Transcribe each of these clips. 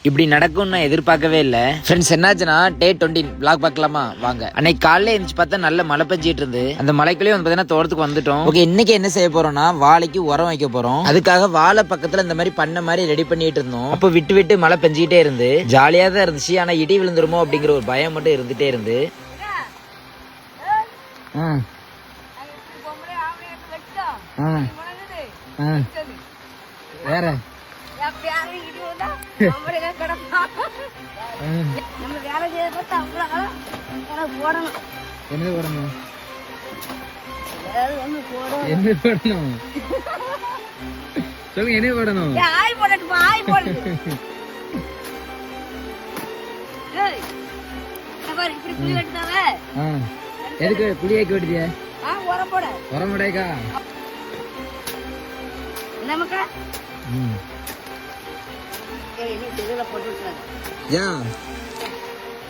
இப்படி நடக்கும் நான் எதிர்பார்க்கவே இல்ல. ஃப்ரெண்ட்ஸ் என்னாச்சுன்னா டே 20 vlog பார்க்கலாமா வாங்க. அன்னைக்கு காலையில எழுந்துச்சு பார்த்தா நல்ல மழை பெஞ்சிட்டு இருந்து அந்த மலைக்குள்ளேயே வந்து பார்த்தீங்கன்னா தோட்டத்துக்கு வந்துட்டோம். ஓகே, இன்னைக்கு என்ன செய்ய போறோம்னா வாழைக்கு உரம் வைக்க போறோம். அதுக்காக வாழை பக்கத்துல இந்த மாதிரி பண்ண மாதிரி ரெடி பண்ணிட்டு இருந்தோம். அப்போ விட்டு விட்டு மழை பெஞ்சிக்கிட்டே இருந்து ஜாலியா தான் இருந்துச்சு. ஆனா இடி விழுந்துருமோ அப்படிங்கிற ஒரு பயம் மட்டும் இருந்துட்டே இருந்து வேற என்ன போடணும் சொல்லுங்க, என்ன போடணும்? எதுக்கு புளியாக்கி விட்டுதிய? உரம் போடாக்கா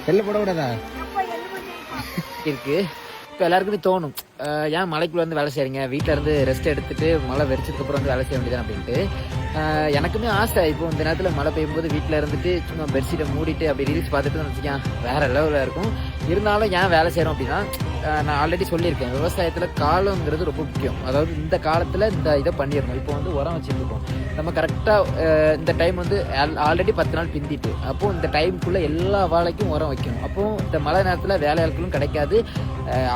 செல்ல போட கூடாதா இருக்கு. இப்போ எல்லாருக்குமே தோணும், ஏன் மலைக்குள்ள வந்து வேலை செய்றீங்க, வீட்டில இருந்து ரெஸ்ட் எடுத்துட்டு மழை வெறிச்சதுக்கு அப்புறம் வந்து வேலை செய்ய வேண்டியதான் அப்படின்ட்டு. எனக்குமே ஆசை. இப்போ இந்த நேரத்தில் மழை பெய்யும்போது வீட்டில் இருந்துட்டு சும்மா பெட்ஷீட்டை மூடிட்டு அப்படி ரீல்ஸ் பார்த்துட்டு வச்சுக்கேன் வேற லெவலில் இருக்கும். இருந்தாலும் ஏன் வேலை செய்கிறோம் அப்படின்னா, நான் ஆல்ரெடி சொல்லியிருக்கேன், விவசாயத்தில் காலங்கிறது ரொம்ப முக்கியம். அதாவது இந்த காலத்தில் இந்த இதை பண்ணிடணும். இப்போ வந்து உரம் வச்சுருக்கோம், நம்ம கரெக்டாக இந்த டைம் வந்து ஆல்ரெடி 10 நாள் பிந்திட்டு, அப்போது இந்த டைமுக்குள்ளே எல்லா வாழைக்கும் உரம் வைக்கணும். அப்போது இந்த மழை நேரத்தில் வேலையாட்களும் கிடைக்காது.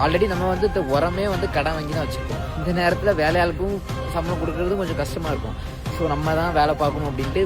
ஆல்ரெடி நம்ம வந்து இந்த உரமே வந்து கடன் வாங்கி தான் வச்சுருக்கோம். இந்த நேரத்தில் வேலையாளுக்கும் சம்பளம் கொடுக்கறது கொஞ்சம் கஷ்டமாக இருக்கும். ஸோ நம்ம தான் வேலை பார்க்கணும் அப்படின்ட்டு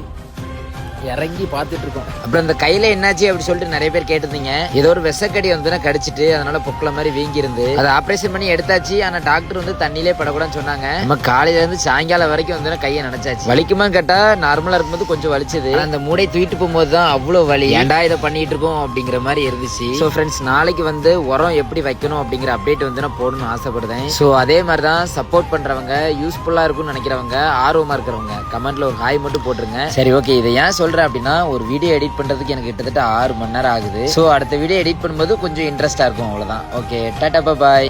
இறங்கி பார்த்துட்டு இருக்கோம். அப்புறம் இந்த கையில என்னாச்சு அப்படி சொல்லிட்டு நிறைய பேர் கேட்டிருந்தீங்க. ஏதோ ஒரு விஷக்கடி வந்து கடிச்சிட்டு அதனால பொக்கல மாதிரி வீங்கி இருந்து அதை ஆப்ரேஷன் பண்ணி எடுத்தாச்சு. ஆனா டாக்டர் வந்து தண்ணியிலே படக்கூடாதுன்னு சொன்னாங்க. நம்ம காலையில இருந்து சாயங்காலம் வரைக்கும் வந்து கையை நினைச்சாச்சு. வலிக்குமா கேட்டா நார்மலா இருக்கும்போது கொஞ்சம் வலிச்சது. அந்த மூடை தூக்கிட்டு போகும்போது தான் அவ்வளவு வலி. ஏன்டா இதை பண்ணிட்டு இருக்கோம் அப்படிங்கிற மாதிரி இருந்துச்சு. ஸோ ஃப்ரெண்ட்ஸ், நாளைக்கு வந்து உரம் எப்படி வைக்கணும் அப்படிங்கிற அப்டேட் வந்து நான் போடணும்னு ஆசைப்படுறேன். ஸோ அதே மாதிரி தான் சப்போர்ட் பண்றவங்க, யூஸ்ஃபுல்லா இருக்கும்னு நினைக்கிறவங்க, ஆர்வமா இருக்கிறவங்க கமெண்ட்ல ஒரு ஹாய் மட்டும் போட்டுருங்க. சரி, ஓகே. இதை ஏன் சொல்றேன் அப்படின்னா, ஒரு வீடியோ எடிட் பண்றதுக்கு எனக்கு கிட்டத்தட்ட 6 மணி நேரம் ஆகுது. சோ அடுத்த வீடியோ எடிட் பண்ணும்போது கொஞ்சம் இன்ட்ரெஸ்டா இருக்கும், அவ்வளவுதான். ஓகே, டாடா, பாய்.